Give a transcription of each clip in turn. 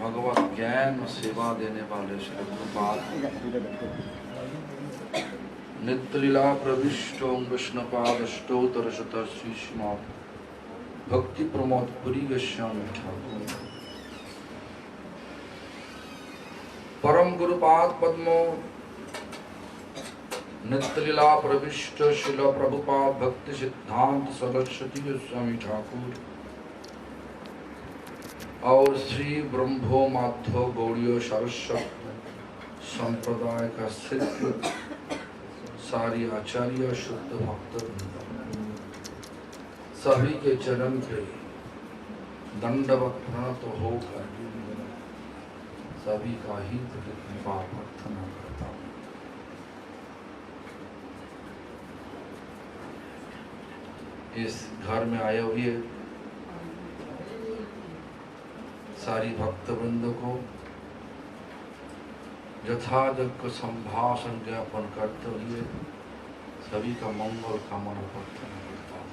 भगवत ज्ञान और सेवा देने वाले श्री गुरुपाद नित्य लीला प्रविष्टो विष्णुपाद अष्टोत्तर शतशीष्मा भक्ति प्रमोद पुरी गोस्वामी ठाकुर परम गुरुपाद पद्मो नित्य लीला प्रविष्ट शिल प्रभुपाद भक्ति सिद्धांत सरस्वती गोस्वामी ठाकुर और श्री ब्रह्मो माधव गौड़ियो सरस्वत संप्रदाय का सिद्ध सारी आचार्य शुद्ध भक्त सभी के चरण पे दंडवत प्रणत होकर सभी का हित की कृपा प्रार्थना करता हूँ। इस घर में आए हुए सारी भक्तवृंद को यथायोग्य संभाषण ज्ञापन करते हुए सभी का मंगल कामना प्रार्थना करता हूँ।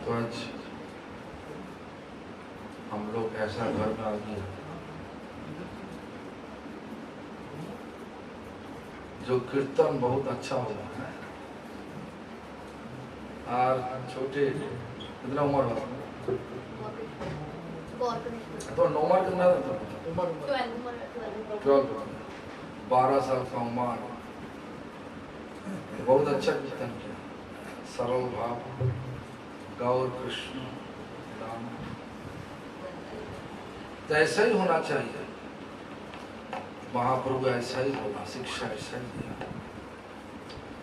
तो आज हम लोग ऐसा घर में आ गए जो कीर्तन बहुत अच्छा हुआ है और छोटे कितना उम्र हो तो नौमर कितना था 12 साल का उम्र बहुत अच्छा कीर्तन किया। सरल भाव गौर कृष्ण राम तो ऐसा ही होना चाहिए। महाप्रभु ऐसा ही बोला, शिक्षा ऐसा ही दिया।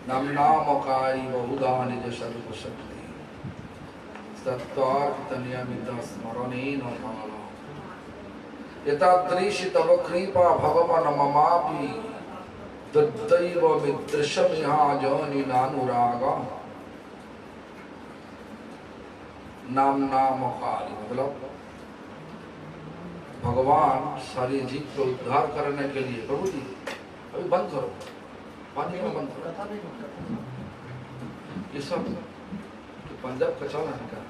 नाम नामकारी बहुधा निज सर्व शक्ति तत्वार्थ नियमित स्मरणेन काला यतादृशी तव कृपा भगवान ममापि तद्दैव मिदृशम यहाँ जोनि नानुरागा। नाम नामकारी मतलब भगवान सारी जीव को उद्धार करने के लिए। प्रभु जी अभी बंद करो, पानी में बंद करो। ये सब तो पंजाब का चला है क्या?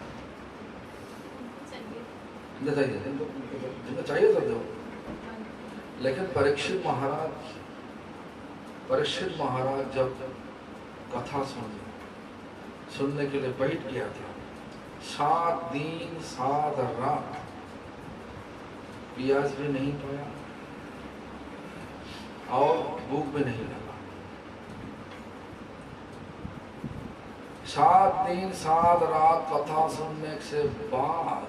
जिनको चाहिए तो दो। लेकिन परीक्षित महाराज जब कथा सुनने के लिए बैठ गया था, 7 दिन 7 रात प्यास भी नहीं पाया और भूख भी नहीं लगा। 7 दिन 7 रात कथा सुनने से बाद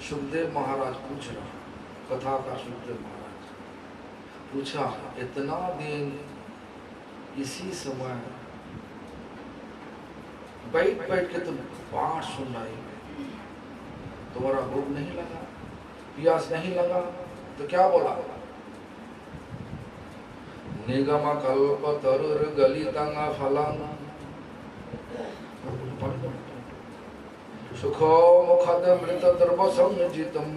सुखदेव महाराज पूछ रहा, कथा का सुखदेव महाराज पूछा, इतना दिन इसी समय बैठ बैठ के तुम पाठ सुन रहे हो, तुम्हारा भूख नहीं लगा, प्यास नहीं लगा? तो क्या बोला? निगम कल्प तरुर गलितं फलं सुखो मुखद मृत द्रव संजितम्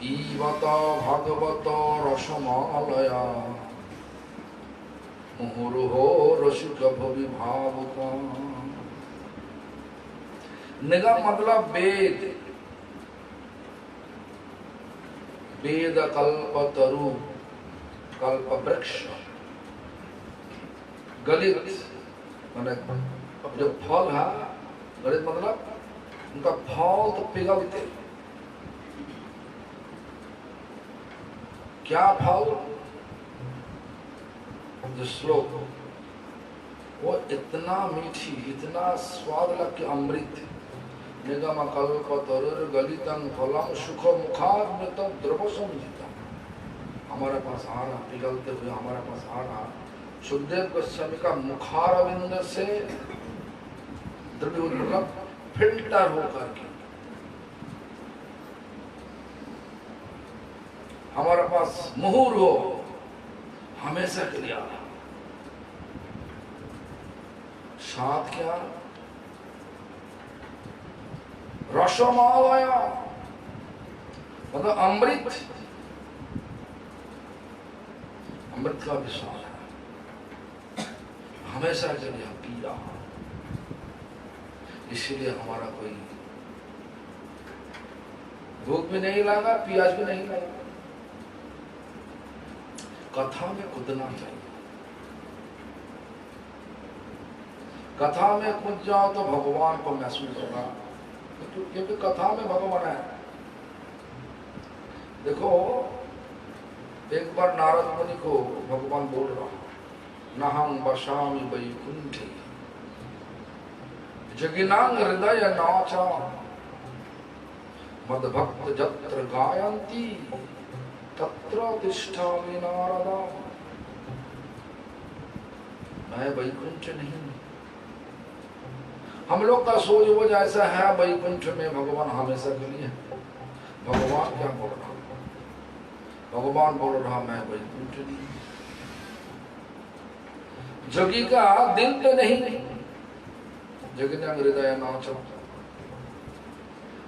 ईवत भागवत रसमालया मुहुर्हो रसिक भविभावुका। निगम मतलब वेद, वेद कल्प तरु कल्प वृक्ष, गलित मतलब जो फल है, गलित मतलब उनका फल तो पिघलते। क्या फल? जो श्लोक वो इतना मीठी, इतना स्वाद लग के अमृत। निगम कल्प तरुर गलितं फलं सुख मुखामृत द्रव संजितम्। हमारे पास आ रहा, पिघलते हुए हमारे पास आ रहा सुखदेव गोस्वामी का मुखारविंद से द्रव्य मतलब फिल्टर होकर के हमारे पास मुहुर हो हमेशा के लिए आ रहा। साथ क्या? रसमालया मतलब अमृत, अमृत का विशाल है, हमेशा के लिए पी रहा। इसीलिए हमारा कोई भूख भी नहीं लगा, प्यास भी नहीं लगा। कथा में कूदना चाहिए। कथा में कूद जाओ तो भगवान को महसूस होगा, क्योंकि कथा में भगवान है। देखो, एक बार नारद मुनि को भगवान बोल रहा, नहं वसामि वैकुंठे जगिनांग हृदय नाचा मद्भक्त जत्र गायन्ति तत्र तिष्ठामि नारदा। मैं वैकुंठ नहीं। हम लोग का सोच वो जैसा है, वैकुंठ में भगवान हमेशा के लिए। भगवान क्या बोल रहा? भगवान बोल रहा मैं वैकुंठ नहीं। जोगी का दिल पे नहीं, जगन्या हृदय नाचो।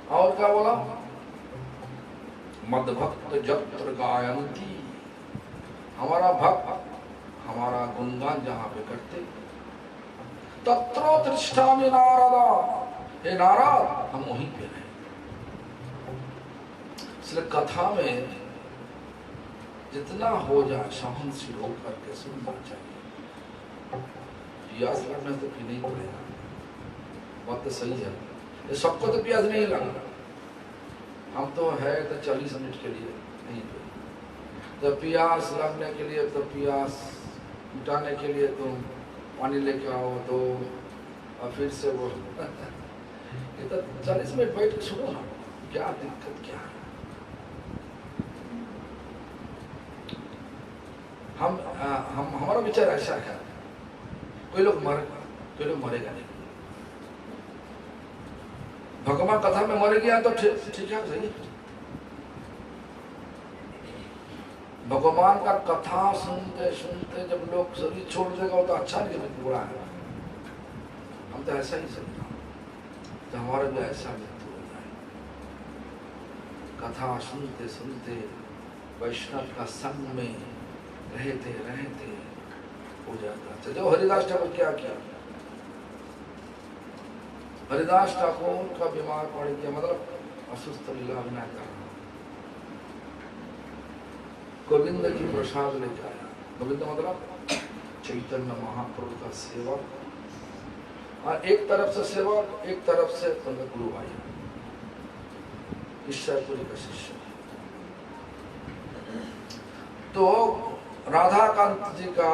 और क्या बोला? मद्भक्त जत्र गायन्ति, हमारा भक्त हमारा गुणगान जहां पे करते तत्र तिष्ठामि नारदा। हे नारद, हम वहीं पे हैं। इसलिए कथा में जितना हो जाए सहनशील होकर के सुनना चाहिए। प्यास लगने तो पी नहीं पड़ेगा, बात तो सही है। ये सबको तो प्यास नहीं लगा। हम तो है तो 40 मिनट के लिए नहीं पे, तो प्यास लगने के लिए, तो प्यास मिटाने के लिए तुम पानी लेके आओ तो, और फिर से वो ये तो 40 मिनट बैठ के सुनो ना, क्या दिक्कत क्या है। हम हमारा विचार ऐसा है, कोई लोग मरेगा नहीं। भगवान कथा में मर गया तो ठीक है, सही है। भगवान का कथा सुनते सुनते जब लोग शरीर छोड़ देगा तो अच्छा नहीं, बुरा है। हम तो ऐसा ही समझा, तो हमारा भी ऐसा मृत्यु हो जाए। कथा सुनते सुनते वैष्णव का संग में रहते रहते हो जाता। तो जो हरिदास ठाकुर क्या किया, हरिदास ठाकुर का बीमार पड़ गया, मतलब असुस्थ लीला अभिनय कर रहा, गोविंद जी प्रसाद लेके आया। गोविंद मतलब चैतन्य महाप्रभु का सेवक, और एक तरफ से सेवक, एक तरफ से गुरु भाई, ईश्वरपुरी का शिष्य। तो राधाकांत जी का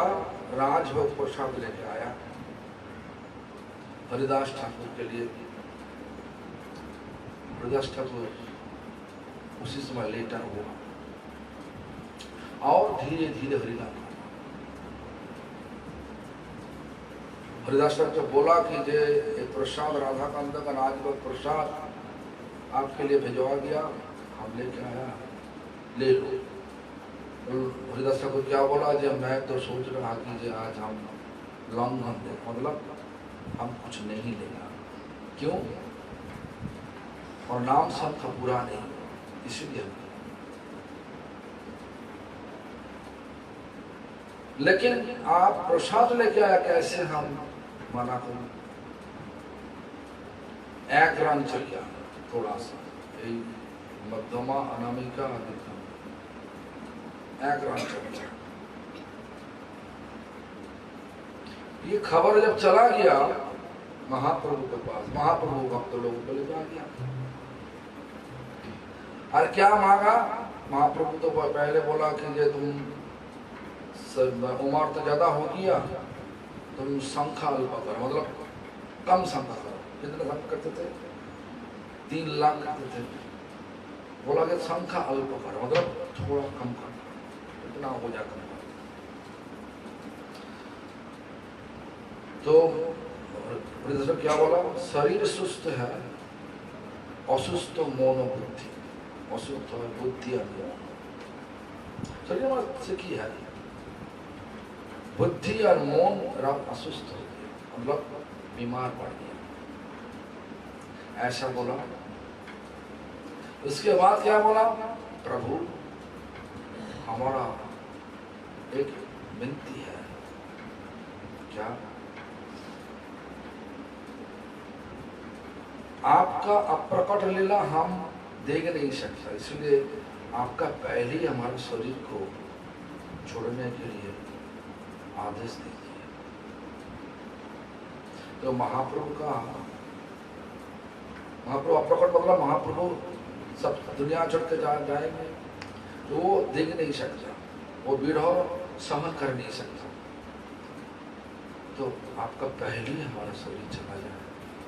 राजभोग प्रसाद लेके आया हरिदास ठाकुर के लिए। हरिदास ठाकुर उसी समय लेटा हुआ और धीरे धीरे हरिनाम। हरिदास ठाकुर जब बोला कि ये प्रसाद राधाकांत का राजभोग प्रसाद आपके लिए भिजवा गया, हम लेके आया, ले लो। हरिदास ठाकुर क्या बोला, जब मैं तो सोच रहा कि आज हम लंघन दे, मतलब हम कुछ नहीं लेना, क्यों? और नाम सबका पूरा नहीं, इसीलिए। लेकिन आप प्रसाद लेके आया, कैसे हम मना करूं? एक रन चल गया, थोड़ा सा मध्यमा अनामिका अधिकम, एक रन चल गया। ये खबर जब चला गया महाप्रभु के पास, महाप्रभु भक्त लोगों को ले जा गया। और क्या मांगा? महाप्रभु तो पहले बोला कि ये तुम उम्र तो ज्यादा हो गया, तुम संख्या अल्प करो, मतलब कम संख्या करो। कितने संख्या करते थे? 3 लाख करते थे। बोला कि संख्या अल्प करो, मतलब थोड़ा कम करो, इतना हो जाता है। तो क्या बोला? शरीर सुस्त है, असुस्त मौन बुद्धि, असुस्त है बुद्धि और मौन। शरीर में से की है बुद्धि और मौन, रात असुस्त हो गया, मतलब बीमार पड़ गया, ऐसा बोला। उसके बाद क्या बोला? प्रभु हमारा एक विनती है। क्या? आपका अप्रकट लीला हम देख नहीं सकता, इसलिए आपका पहले ही हमारे शरीर को छोड़ने के लिए आदेश दीजिए। तो महाप्रभु अप्रकट मतलब महाप्रभु सब दुनिया छोड़ के जाएंगे, तो वो देख नहीं सकता, वो विरह सहन कर नहीं सकता। तो आपका पहले ही हमारा शरीर चला जाए,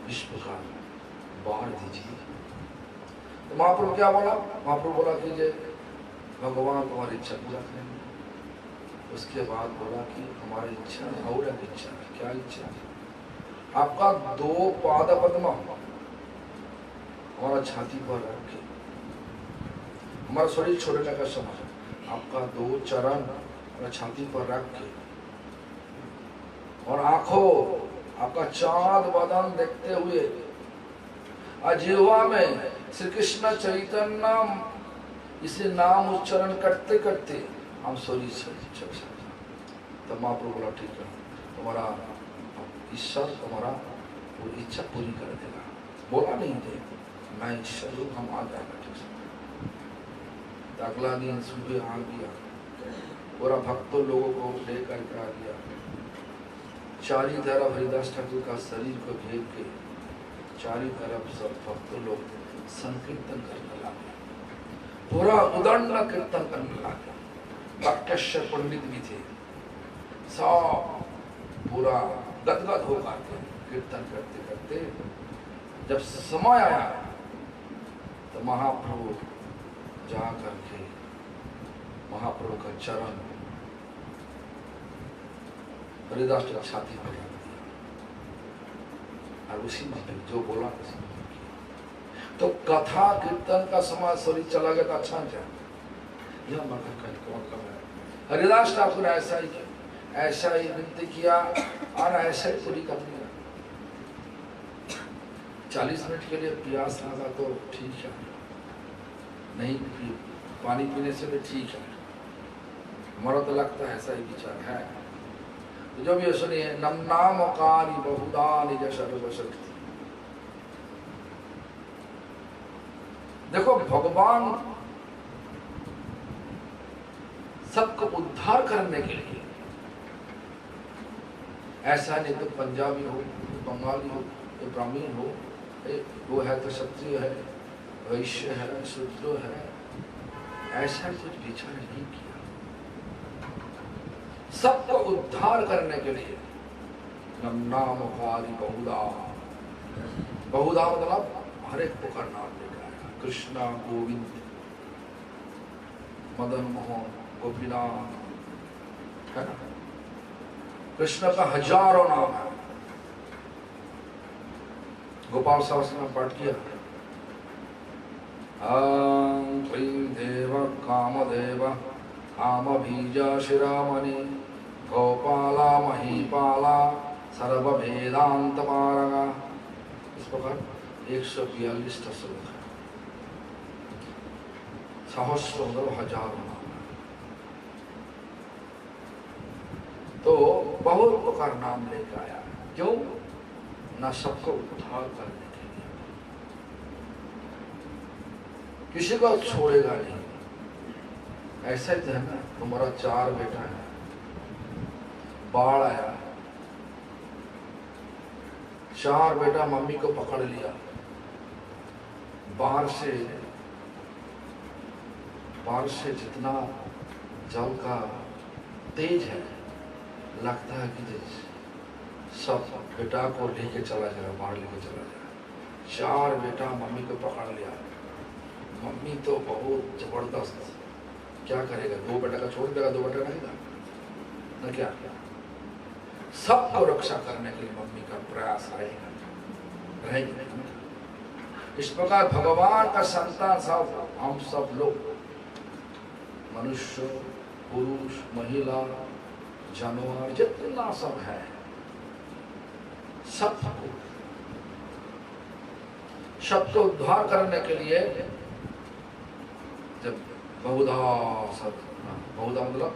इस प्रकार बाढ़ दीजिए। तो महाप्रभु क्या बोला? महाप्रभु बोला कि जे भगवान तुम्हारी इच्छा पूरा करेंगे। उसके बाद बोला कि हमारी इच्छा और एक इच्छा है। क्या इच्छा? आपका 2 पाद पद्म हमारा छाती पर रख के, हमारा शरीर छोड़ने का समय, आपका 2 चरण हमारा छाती पर रख के, और आंखों आपका चाँद बदन देखते हुए, अजीवा में श्री कृष्ण चैतन्य इसे नाम उच्चारण करते करते हम शरीर से चल सकते। तो महाप्रभु बोला ठीक है, तुम्हारा ईश्वर तुम्हारा वो इच्छा पूरी कर देगा। बोला नहीं थे मैं ईश्वर हूँ, हम आ जाएगा ठीक से। अगला दिन सुबह आ गया, पूरा भक्तों लोगों को लेकर के आ गया। चारी तरफ हरिदास ठाकुर का शरीर को घेर के चारी तरफ सब भक्तों लोग संकीर्तन करने लगे, पूरा उदंड कीर्तन करने लगे। भक्तेश्वर पंडित भी थे, सब पूरा गदगद होकर के कीर्तन करते करते जब समय आया तो महाप्रभु जा करके महाप्रभु का चरण हरिदास की छाती पर रख दिया, और उसी में जो बोला उसी में किया। तो कथा कीर्तन का समय शरीर चला गया तो अच्छा जाए, यह मगर कौन है। हरिदास ठाकुर ऐसा ही किया, ऐसा ही विनती किया और ऐसा ही पूरी कर दिया। 40 मिनट के लिए प्यास लगा तो ठीक है, नहीं पानी पीने से भी ठीक है, हमारा तो लगता है ऐसा ही विचार है। तो जो भी सुनिए, नम नाम काली बहुधा निज सर्वशक्ति। देखो भगवान सबको उद्धार करने के लिए, ऐसा नहीं तो पंजाबी हो, बंगाली हो, ब्राह्मण हो, वो है तो क्षत्रिय है, वैश्य है, शूद्र है, ऐसा कुछ विचार नहीं किया। सबको उद्धार करने के लिए नाम काली बहुधा, बहुधा मतलब हर एक को नाम लेकर आया। कृष्णा, गोविंद, मदन मोहन, गोपीनाथ, है ना। कृष्ण का हजारों नाम है। गोपाल सहस्त्र में पाठ किया, देव कामदेव कामबीज शिरोमणि गोपाला महीपाला सर्ववेदांत पारगा। इस प्रकार 142 श्लोक है, सहस्रों हजारों नाम है। तो बहुत प्रकार नाम लेकर आया, क्यों? न सबको उद्धार करने के लिए, किसी को छोड़ेगा नहीं। ऐसा ही है ना, तुम्हारा 4 बेटा है, बाढ़ आया, 4 बेटा मम्मी को पकड़ लिया, बाहर से जितना जल का तेज है, लगता है कि जैसे सब बेटा को लेके चला जाए, बाहर लेके चला जाए। 4 बेटा मम्मी को पकड़ लिया, मम्मी तो बहुत जबरदस्त, क्या करेगा? 2 बेटा का छोड़ देगा, 2 बेटा रहेगा ना, क्या सबको रक्षा करने के लिए मम्मी का प्रयास रहेगा। इस प्रकार भगवान का संतान सब, हम सब लोग, मनुष्य, पुरुष, महिला, जानवर, जितना सब है, सबको उद्धार करने के लिए जब बहुधा मतलब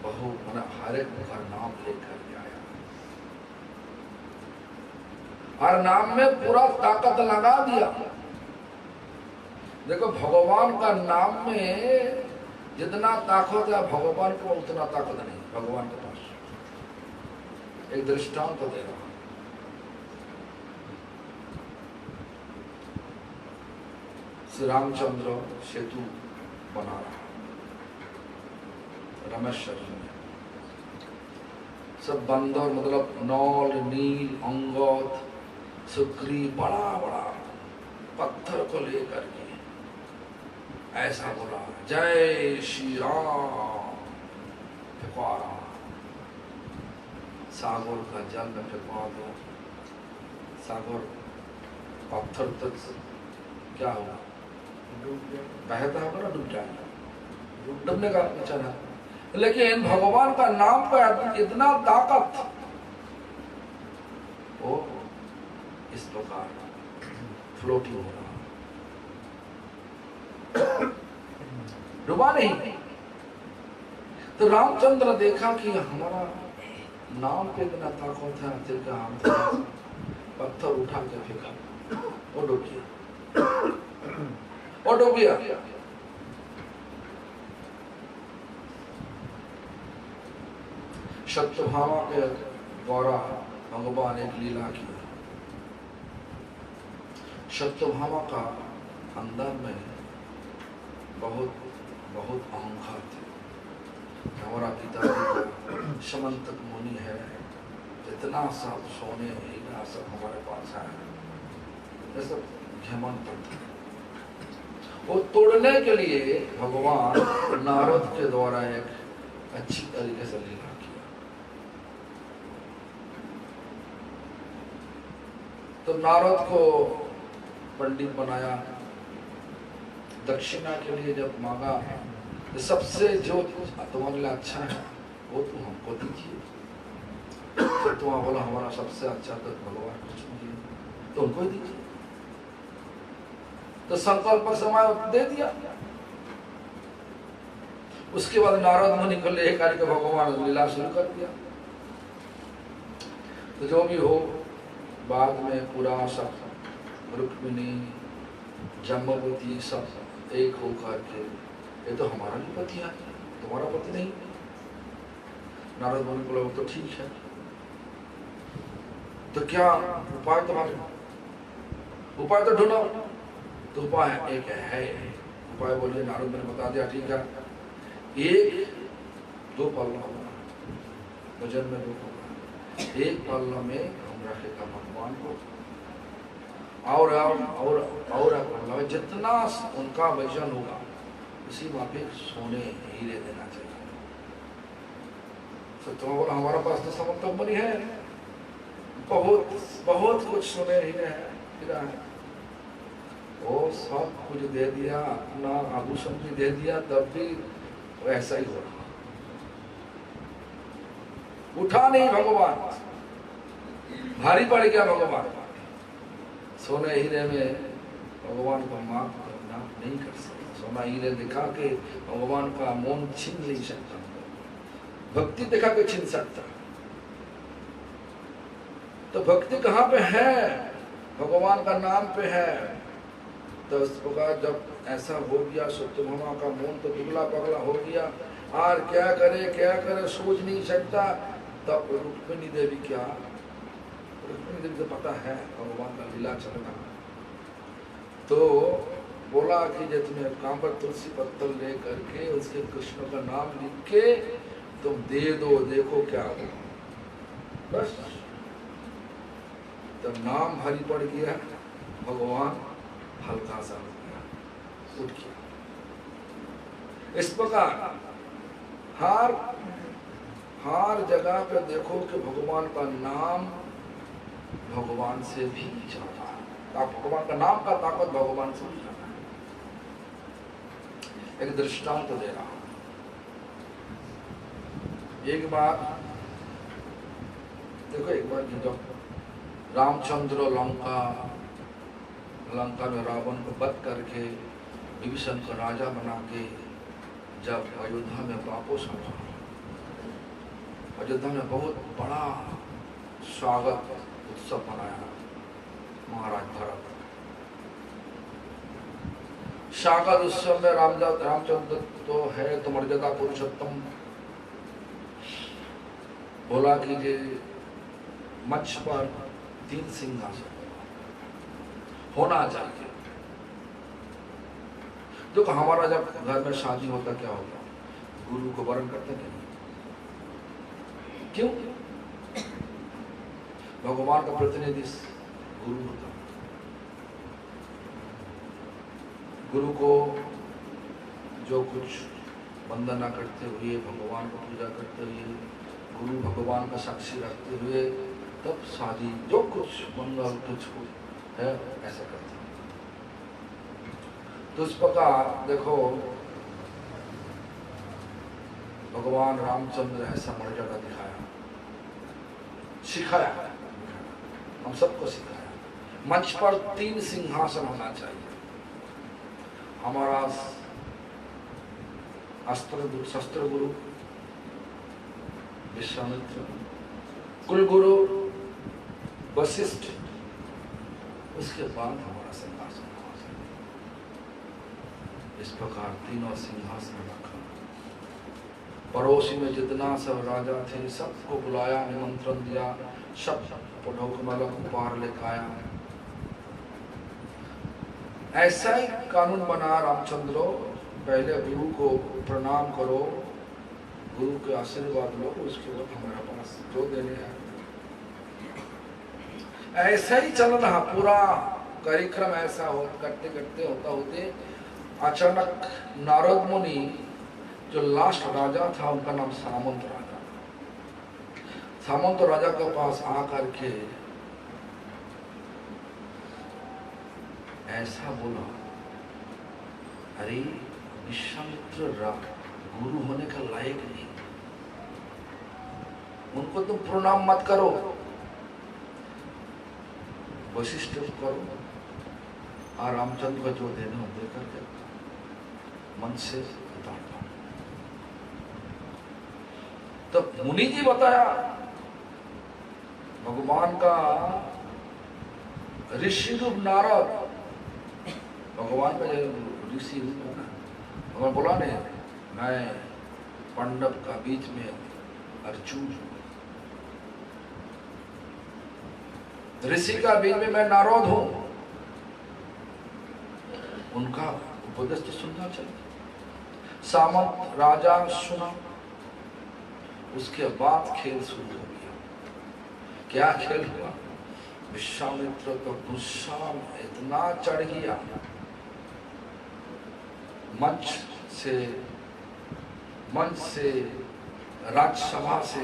बहु मैंने हर एक का नाम लेकर आया। हर नाम में पूरा ताकत लगा दिया। देखो भगवान का नाम में जितना ताकत है भगवान को उतना ताकत नहीं भगवान के पास। एक दृष्टांत तो दे रहा हूं। श्री रामचंद्र सेतु बना रहा रमेश में सब बंदर मतलब नौल नील अंगद सुक्री बड़ा बड़ा पत्थर को लेकर के ऐसा बोला जय श्री राम फेंकवारा। सागर का जल में फेंकवा दो, सागर पत्थर तक क्या होगा बहता होगा ना, डूब जाएगा, डूबने का बेचारा। लेकिन भगवान का नाम का इतना ताकत वो इस प्रकार फ्लोटिंग हो रहा, डूबा नहीं। तो रामचंद्र देखा कि हमारा नाम पे इतना ताकत है, दिल का हम पत्थर उठा के फेंका, वो डूब गया, वो डूब गया। सत्यभामा के द्वारा भगवान एक लीला की। सत्यभामा का अंदर में बहुत बहुत अहंकार थे। हमारा पिताजी समंतक मुनि है, जितना सब सोने हीरा सब हमारे पास है, ये सब घमंड था। वो तोड़ने के लिए भगवान नारद के द्वारा एक अच्छी तरीके से लीला किया। तो नारद को पंडित बनाया, दक्षिणा के लिए जब मांगा तो सबसे जो तुम्हारे लिए अच्छा है वो तुम हमको दीजिए। तो तुम बोला हमारा सबसे अच्छा तो भगवान कृष्ण जी, तो उनको दीजिए। तो संकल्प समय दे दिया। उसके बाद नारद मुनि को ले करके भगवान लीला शुरू कर दिया। तो जो भी हो, बाद में पूरा सब रुक्मिणी जम्बवती सब एक होकर के, ये तो हमारा भी पति है, तुम्हारा पति नहीं। नारद मुनि बोला तो ठीक है, तो क्या उपाय तुम्हारे, उपाय तो ढूंढो। तो उपाय एक है, उपाय बोलिए। नारद ने बता दिया, ठीक है, एक दो पल्ला होगा, वजन में 2 होगा, एक पल्ला में हम रखेगा भगवान को, और पल्ला में जितना उनका वजन होगा उसी माफिक सोने हीरे देना चाहिए। तो तुम बोला हमारा पास तो समर्थक बनी है, बहुत बहुत कुछ सोने हीरे है, वो सब कुछ दे दिया, अपना आभूषण भी दे दिया, तब भी ऐसा ही हो रहा। उठा नहीं भगवान, भारी पड़ गया भगवान। सोने हीरे में भगवान को माफ करना नहीं कर सकता। सोना हीरे दिखा के भगवान का मन छीन नहीं सकता, भक्ति दिखा के छीन सकता। तो भक्ति कहाँ पे है? भगवान का नाम पे है। तो इस प्रकार जब ऐसा हो गया, सत्यभामा का मन तो दुबला पगला हो गया, और क्या करे सोच नहीं सकता। तब रुक्मिणी देवी क्या, रुक्मिणी देवी को पता है भगवान का लीला चलना, तो बोला कि जो तुम्हें काम पर तुलसी पत्थर ले करके उसके कृष्ण का नाम लिख के तुम दे दो, देखो क्या हो। बस तो नाम भारी पड़ गया, भगवान हल्का सा हो गया, उठ गया। इस प्रकार हर जगह पे देखो कि भगवान का नाम भगवान से भी ज्यादा है। भगवान का नाम का ताकत भगवान से भी ज्यादा है। एक दृष्टांत दे रहा हूं। एक बार देखो, एक बार जब रामचंद्र लंका में रावण को वध करके विभीषण को राजा बना के जब अयोध्या में वापस आया, अयोध्या में बहुत बड़ा स्वागत उत्सव मनाया। महाराज भरत। शाका उत्सव में रामचंद्र तो है तो मर्यादा पुरुषोत्तम, बोला कि जे मंच पर 3 सिंहासन होना चाहिए। देखो हमारा जब घर में शादी होता क्या होता, गुरु को वरण करते नहीं, क्यों? भगवान का प्रतिनिधि गुरु होता। गुरु को जो कुछ वंदना करते हुए, भगवान को पूजा करते हुए, गुरु भगवान का साक्षी रखते हुए तब शादी जो कुछ मंगल कुछ है ऐसा करते हैं। तो इस प्रकार देखो भगवान रामचंद्र ऐसा मर्यादा दिखाया, सिखाया, हम सबको सिखाया। मंच पर 3 सिंहासन होना चाहिए। हमारा शस्त्र गुरु विश्वामित्र, कुल गुरु वशिष्ठ, उसके बाद हमारा सिंहासन। इस प्रकार तीनों सिंहासन रखा। पड़ोसी में जितना सब राजा थे सबको बुलाया, निमंत्रण दिया, सब उपहार लेकर आया। ऐसा ही कानून बना रामचंद्र, पहले गुरु को प्रणाम करो, गुरु के आशीर्वाद लो, उसके बाद हमारे पास जो देने आए। ऐसा ही चल रहा पूरा कार्यक्रम। ऐसा हो करते करते होते अचानक नारद मुनि जो लास्ट राजा था, उनका नाम सामंत राजा। सामंत राजा के पास आकर के ऐसा बोला, अरे विश्वामित्र गुरु होने का लायक नहीं, उनको तुम प्रणाम मत करो, वशिष्ठ करो, और रामचंद्र को जो देना हो देकर के मन से उतार दो। तो मुनि जी बताया भगवान का ऋषि रूप नारद, भगवान का ऋषि रूप है ना, भगवान बोला नहीं मैं पांडव का बीच में अर्जुन हूं, ऋषि का बीच में मैं नारद हूं, उनका उपदेश तो सुनना चाहिए। सामंत राजा सुना, उसके बाद खेल शुरू हो गया। क्या खेल हुआ? विश्वामित्र का गुस्सा इतना चढ़ गया, मंच से राज्यसभा से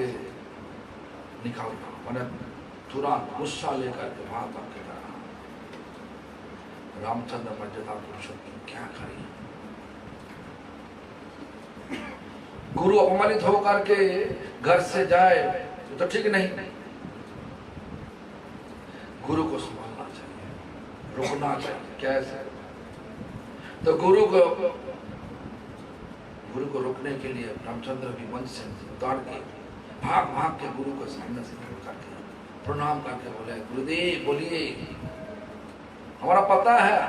निकालना, मैंने तुरंत गुस्सा लेकर के वहां तक के जाना। रामचंद्र मर्यादा पुरुषोत्तम क्या करें? गुरु अपमानित होकर के घर से जाए तो ठीक नहीं, गुरु को संभालना चाहिए, रुकना चाहिए। कैसे? तो गुरु को रोकने के लिए रामचंद्र भी मंच से उतार के भाग के गुरु को सामने से करके प्रणाम करके बोले, गुरुदेव बोलिए, हमारा पता है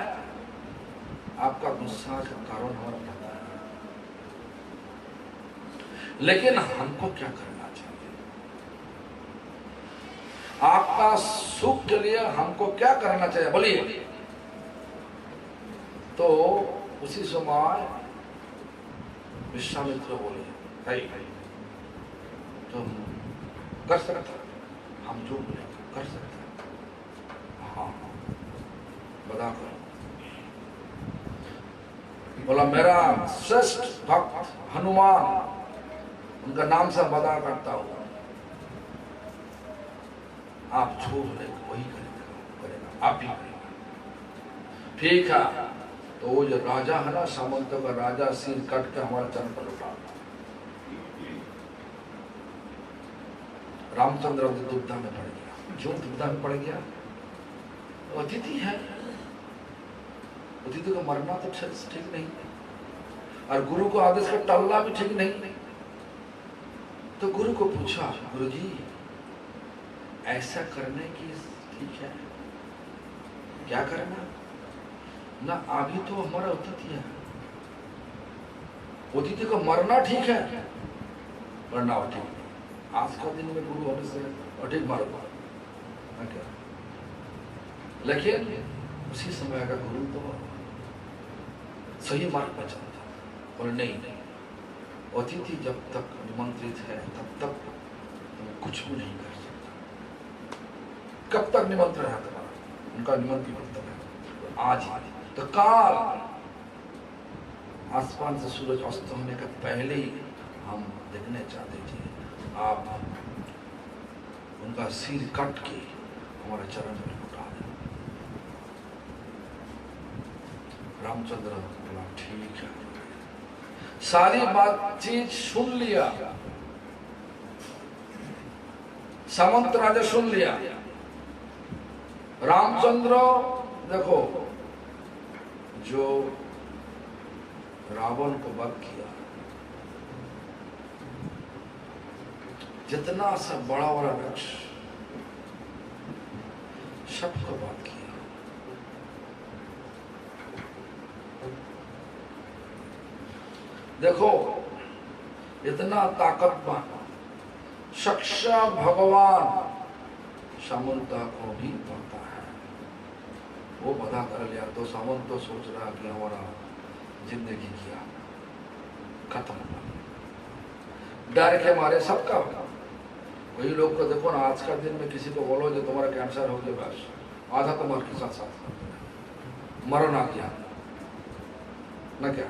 आपका गुस्सा का कारण हमारा पता है, लेकिन हमको क्या करना चाहिए? आपका सुख के लिए हमको क्या करना चाहिए बोलिए। तो उसी समय विश्वामित्र बोले, तुम कर सकते, हम जो बोले कर सकते, हाँ बता करो। बोला मेरा श्रेष्ठ भक्त हनुमान, उनका नाम से बता करता हूं, आप जो बोलेगा वही करेगा, आप ही करेगा। ठीक है। तो वो जो राजा है ना, सामंत का राजा, सिर कट के हमारे चरण पर उठा। रामचंद्र दुविधा में पड़ गया। जो दुविधा में पड़ गया, अतिथि है, अतिथि को मरना तो ठीक नहीं, और गुरु को आदेश का टलना भी ठीक नहीं। तो गुरु को पूछा, गुरुजी ऐसा करने की ठीक है? क्या करना ना, अभी तो हमारा अतिथि है, अतिथि को मरना ठीक है, मरना ठीक नहीं। आज का दिन में गुरु होने से अठीक मारूंगा क्या, लेकिन उसी समय का गुरु तो सही मार्ग पर चलता, और नहीं, अतिथि जब तक निमंत्रित है तब तक तुम कुछ भी नहीं कर सकता। कब तक निमंत्रण है तुम्हारा, उनका निमंत्रण कब तक है, आज ही तो काल आसमान से सूरज अस्त होने के पहले ही हम देखने चाहते थे, आप उनका सिर काट के हमारे चरण में उठा दें। रामचंद्र बोला ठीक है, सारी बातचीत सुन लिया, सामंत राजा सुन लिया। रामचंद्र देखो जो रावण को वध किया, जितना सा बड़ा बड़ा वृक्ष सबको वध किया। देखो इतना ताकतवान शक्षा भगवान सामंत को भी पता है, वो बधा कर लिया तो सामंत तो सोच रहा कि हमारा जिंदगी किया खत्म, डर के मारे सबका। वही लोग को देखो ना, आज का दिन में किसी को बोलो जो तुम्हारा कैंसर हो गया, बस आधा तुम्हारे के साथ साथ मरण आ गया न, क्या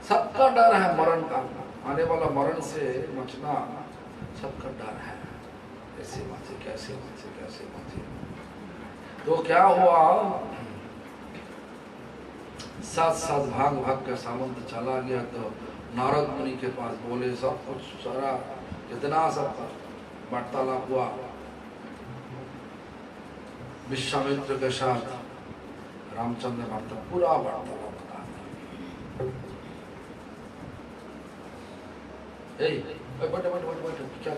सबका डर है मरण का, आने वाला मरण से बचना सबका डर है, कैसे बचे कैसे बचे कैसे बचे। तो क्या हुआ, साथ साथ भाग भाग के सामंत चला गया, तो नारद मुनि के पास बोले, सब कुछ सारा जितना सब वार्तालाप हुआ विश्वामित्र के साथ, रामचंद्र वार्ता पूरा वार्तालाप बता दिया। बैठो बैठो बैठो बैठो, क्या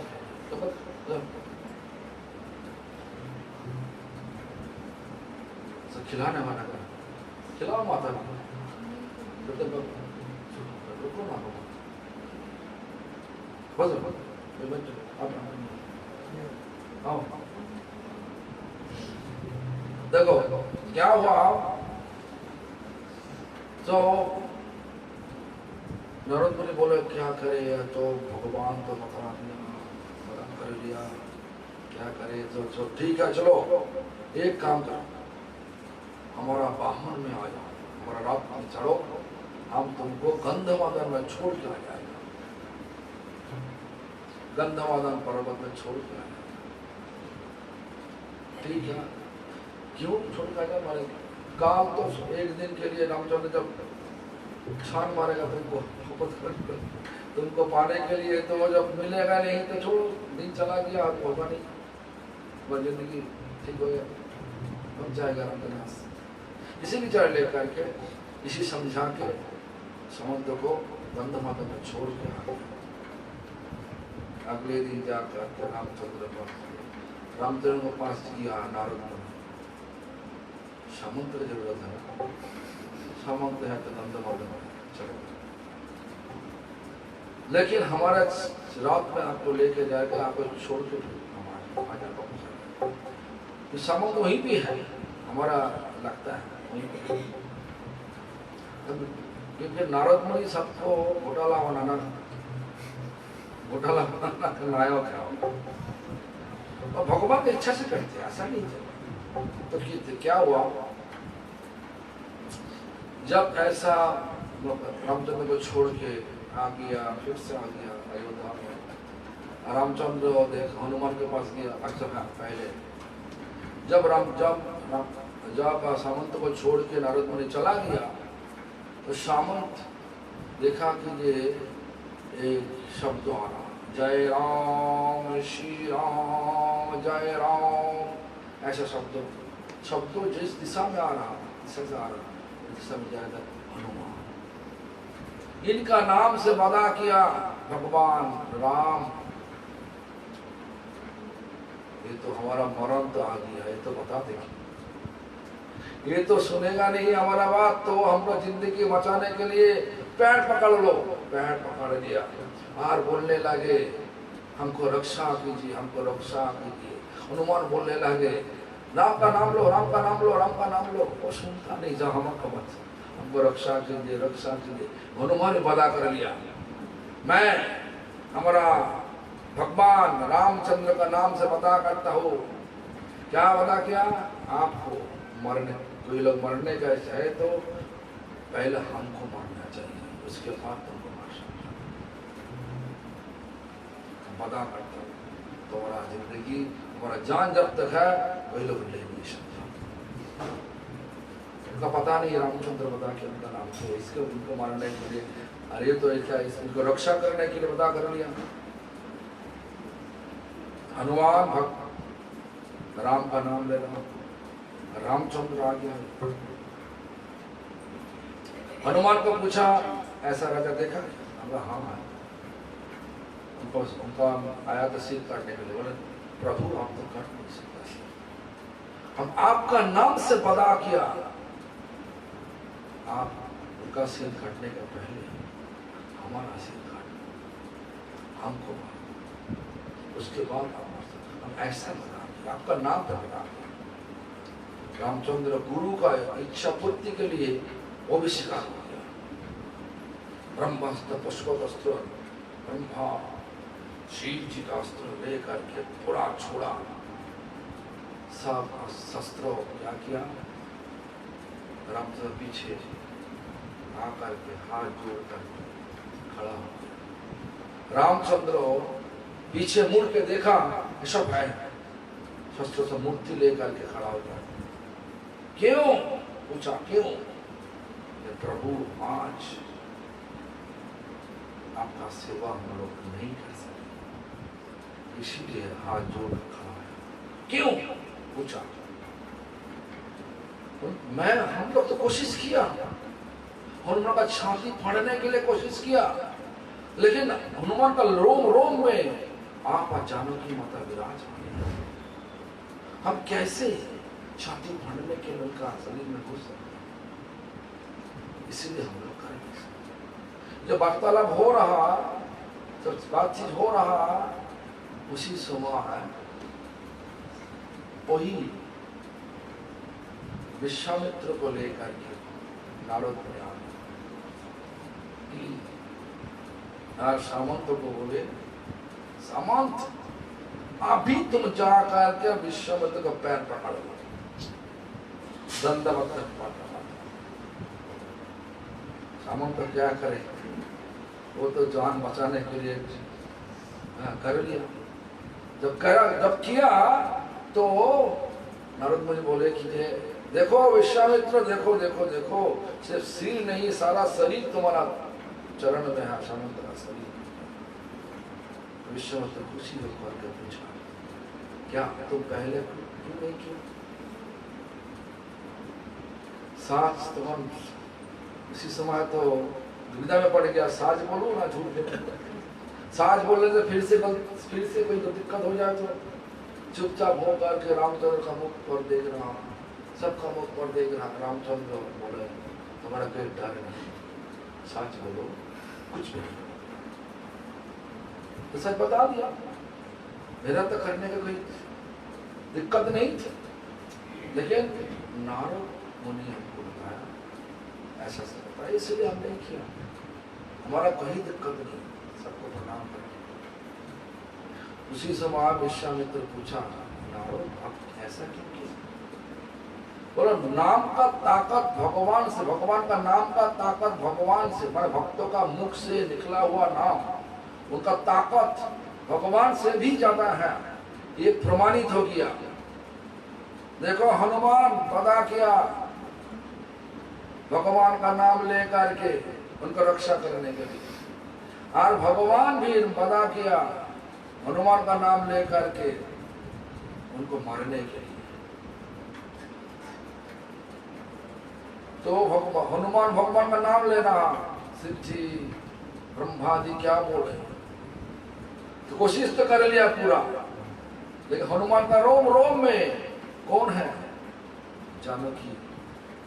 खिलाने वाला का खिलाओ माता को, रुको ना बस आओ। देखो क्या हुआ, तो नारद मुनि बोले क्या करे, तो भगवान तो बता दिया, मदद कर लिया, क्या करे। तो ठीक है, चलो एक काम करो, हमारा वाहन में आ जाओ, हमारा रथ में चढ़ो, हम तुमको गंधमादन में छोड़ के आ जाएगा, गंधमादन पर्वत में छोड़ के आ जाएगा। ठीक है, क्यों छोड़ के आ जाए, मारे काल तो एक दिन के लिए रामचंद्र जब छान मारेगा तुमको पाने के लिए, तो जब मिलेगा नहीं तो छोड़ो, दिन चला गया, होगा नहीं, वह जिंदगी ठीक हो गया, बन जाएगा रामदास। इसी विचार लेकर के, इसी समझा के समुद्र को गंधमादन में छोड़ के आ गया। अगले दिन जाकर रामचंद्र को पास किया नारद मुनि, सामंत की जरूरत है, सामंत है तो गंधमादन चलो, लेकिन हमारा रात में आपको लेके जाएगा, आपको छोड़ के हमारे सामंत वहीं भी है, हमारा लगता है वहीं पे, क्योंकि नारद मुनि सबको घोटाला बनाना नायक है, और भगवान की इच्छा से करते हैं, ऐसा नहीं है। तो क्या हुआ, जब ऐसा रामचंद्र को छोड़ के आ गया, फिर से आ गया अयोध्या में, रामचंद्र देख हनुमान के पास गया। अच्छा पहले जब सामंत को छोड़ के नारद मुनि चला गया, तो सामंत देखा कि ये एक शब्द आ रहा, जय राम श्री राम जय राम, ऐसा शब्द जिस दिशा में आ रहा, दिशा से आ रहा, दिशा में जाएगा हनुमान। इनका नाम से वादा किया भगवान राम, ये तो हमारा मरण तो आ गया, ये तो बता देंगे। ये तो सुनेगा नहीं हमारा बात, तो हमको जिंदगी बचाने के लिए पैर पकड़ लो। पैर पकड़ लिया और बोलने लगे हमको रक्षा कीजिए, हमको रक्षा कीजिए। हनुमान बोलने लगे राम का नाम लो, राम का नाम लो, राम का नाम लो। वो सुनता नहीं, जा हमको मत, हमको रक्षा कीजिए, रक्षा कीजिए। हनुमान ने वादा कर लिया, मैं हमारा भगवान रामचंद्र का नाम से पता करता हूँ। क्या वादा किया? आपको मरने, कोई लोग मरने का है तो पहले हमको मारना चाहिए, उसके बाद तुमको मार सकता हूँ। वादा करता हूँ तुम्हारा जिंदगी, हमारा जान जब तक है वही लोग ले नहीं सकता। उनका पता नहीं रामचंद्र बता के उनका नाम है, इसके उनको मारने के लिए, अरे तो ऐसा इनको रक्षा करने के लिए बता कर लिया। हनुमान भक्त राम का नाम ले रहा, रामचंद्र आ गया। हनुमान को पूछा ऐसा राजा देखा? हाँ है। उनका आया तो सिर काटने के लिए। बोले प्रभु आप तो काट नहीं सकते, हम आपका नाम से पता किया, आप उनका सिर काटने के पहले हमारा सिर काट, हमको मार, उसके बाद हम ऐसा बता किया, आपका नाम तो बता किया। रामचंद्र गुरु का इच्छा पूर्ति के लिए वो भी शिकार हो गया। ब्रह्मास्त्र पुष्पस्त्र, ब्रह्मा शिव जी का अस्त्र लेकर के पूरा छोड़ा, सब शस्त्रों क्या किया? रामचंद्र पीछे आकर के हाथ जोड़कर खड़ा हो गया। रामचंद्र पीछे मुड़ के देखा, सब है, शस्त्र से मूर्ति लेकर के खड़ा हो गया। क्यों? पूछा क्यों? प्रभु आज आपका सेवा हम लोग नहीं कर सकते, इसीलिए हाथ जोड़ खड़ा है। क्यों? पूछा। मैं, हम लोग तो कोशिश किया, हनुमान का छाती फाड़ने के लिए कोशिश किया, लेकिन हनुमान का रोम रोम में आप जानकी माता विराजमान, हम कैसे छाती फाड़ने के लिए उनका शरीर में घुस सकते? इसीलिए हम लोग कर नहीं सकते। जब वार्तालाप हो रहा, जब बातचीत हो रहा, उसी समय वही विश्वामित्र को लेकर के नारद ने आ सामंत को बोले, सामंत अभी तुम जाकर के विश्वामित्र का पैर पकड़ लो, दंडवत पकड़। सामंत तो क्या करे, वो तो जान बचाने के लिए कर लिया। जब किया तो नारद मुझे बोले कि देखो विश्वामित्र, देखो देखो देखो, सिर्फ सिर नहीं सारा शरीर तुम्हारा चरण में है, सामंत का शरीर। विश्वामित्र खुशी होकर के पूछा, क्या तुम पहले क्यों नहीं किया? साच तुम इसी समय तो दुविधा में पड़ गया, साच बोलूं ना झूठ बोलूं? साच बोलने से फिर से कोई दिक्कत हो जाए तो चुपचाप होकर के रामचंद्र का मुख पर देख रहा, सबका मुख पर देख रहा। रामचंद्र बोले, तुम्हारा कोई डर नहीं, सच बोलो, कुछ भी नहीं। तो सच बता दिया, मेरा तो करने का कोई दिक्कत नहीं थी, लेकिन नारद मुनि हमको बताया ऐसा सब बताया, इसलिए हम नहीं किया, हमारा कोई दिक्कत नहीं, सबको प्रणाम कर। उसी समय विश्वामित्र पूछा, नारद आप ऐसा क्यों किया? बोला नाम का ताकत भगवान से, भगवान का नाम का ताकत भगवान से, मेरे भक्तों का मुख से निकला हुआ नाम, उनका ताकत भगवान से भी ज्यादा है, ये प्रमाणित हो गया। देखो हनुमान पता किया, भगवान का नाम लेकर के उनको रक्षा करने के लिए, और भगवान भी पता किया हनुमान का नाम लेकर के उनको मारने के लिए। तो हनुमान भगवान का नाम ले रहा, शिव जी ब्रह्मा जी क्या बोले, तो कोशिश तो कर लिया पूरा, लेकिन हनुमान का रोम रोम में कौन है? जानकी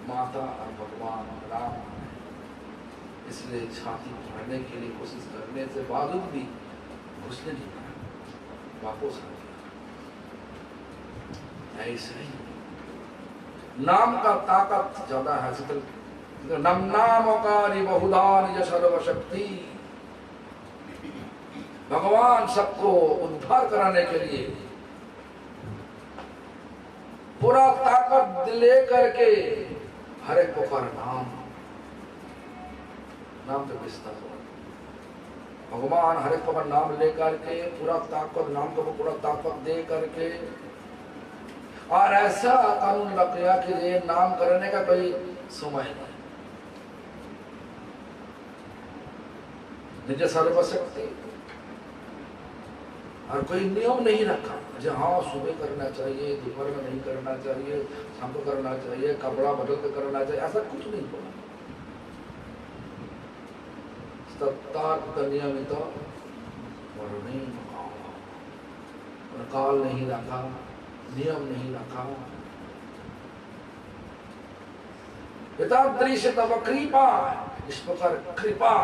माता और भगवान राम, इसलिए छाती फाड़ने के लिए कोशिश करने से बावजूद भी घुसने नहीं पाया, वापस आ गया। ऐसे ही नाम का ताकत ज्यादा है। नम नामकारी बहुदान सर्वशक्ति, भगवान सबको उद्धार कराने के लिए पूरा ताकत ले करके हर एक पुकार नाम तो विस्तार हुआ। भगवान हर एक पुकार नाम लेकर के पूरा ताकत, नाम को पूरा ताकत दे करके, और ऐसा कानून लग गया कि ये नाम करने का कोई समय नहीं। निज सर्वशक्ति, और कोई नियम नहीं रखा जो हाँ सुबह करना चाहिए, दोपहर में नहीं करना चाहिए, शाम को करना चाहिए, कपड़ा बदल कर करना चाहिए, ऐसा कुछ नहीं बोला। नियमित काल नहीं रखा, नियम नहीं रखा। पितादृश तब कृपा, इस प्रकार कृपा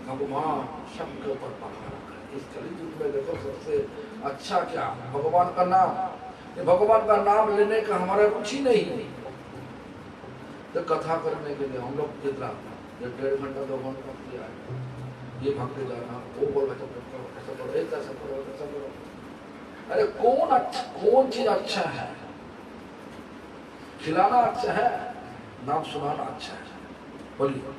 भगवान सबके ऊपर पकड़ा रखा। इस कलयुग में देखो सबसे अच्छा क्या, भगवान का नाम। भगवान का नाम लेने का हमारा रुचि नहीं है। तो कथा करने के लिए हम लोग कितना 1.5 घंटा 2 घंटा किया है, ये भक्त जाना, वो बोल ऐसा करो, ऐसा करो, ऐसा करो। अरे कौन चीज अच्छा है? खिलाना अच्छा है, नाम सुनाना अच्छा है? बोलिए।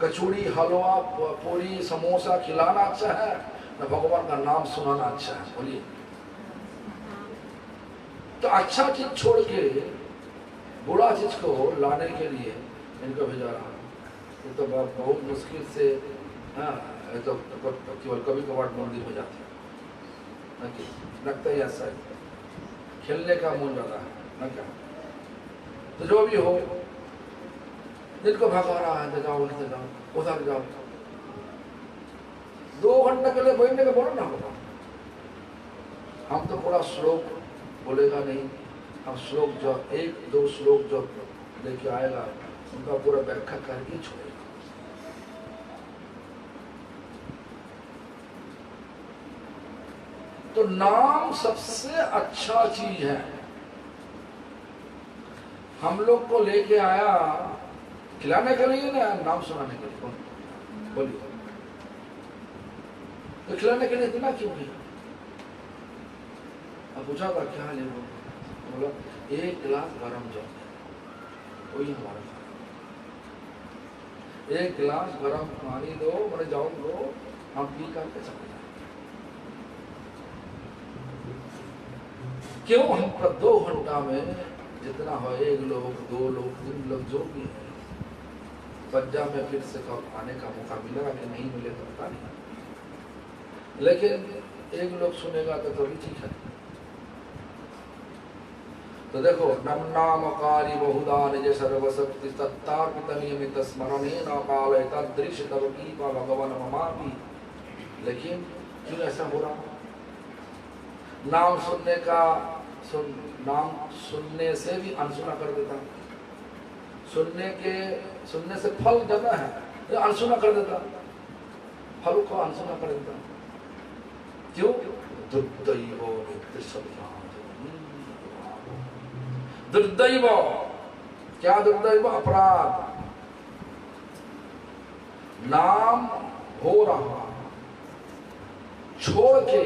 कचौड़ी, हलवा, पूरी, समोसा खिलाना अच्छा है ना भगवान का नाम सुनाना अच्छा है? बोलिए। तो अच्छा चीज छोड़ के बुरा चीज को लाने के लिए इनको भेजा रहा। ये तो बहुत मुश्किल से, हाँ, तो केवल कभी कभार मंदिर हो जाती है, लगता है ऐसा खेलने का मन ज्यादा है ना क्या। तो जो भी हो, जिनको भगा रहा है, जाओ उधर जाओ, उधर जाओ। 2 घंटे के लिए बैठने का बोलो ना होगा। हम तो पूरा श्लोक बोलेगा नहीं, हम श्लोक जो 1-2 श्लोक जो लेके आएगा उनका पूरा व्याख्या करके छोड़ेगा। तो नाम सबसे अच्छा चीज है। हम लोग को लेके आया खिलाने के लिए ना, नाम सुनाने के लिए? बोलिए। तो खिलाने के लिए इतना क्यों नहीं? अब पूछा था क्या ले लो, बोला 1 गिलास गरम जल, वही हमारा। 1 गिलास गरम पानी दो, मैंने जाओ दो, हम पी करके चले जाए। क्यों? हम पर 2 घंटा में जितना हो, 1 लोग 2 लोग 3 लोग जो भी है, सज्जा में फिर से आने का मौका मिलेगा कि नहीं मिलेगा पता नहीं, लेकिन 1 लोग सुनेगा तो भी ठीक है। तो देखो, नम नामकारी बहुधा निज सर्वशक्ति तत्तार्पित नियमित स्मरणे न काल तदृश तब कीपा भगवान ममापि। लेकिन क्यों ऐसा हो रहा? नाम सुनने का नाम सुनने से भी अनसुना कर देता, सुनने से फल ज्यादा है, अनसुना कर देता, फल को अनसुना कर देता। क्यों? दुर्दैव नित्य सत्यां। दुर्दैव क्या? दुर्दैव अपराध। नाम हो रहा छोड़ के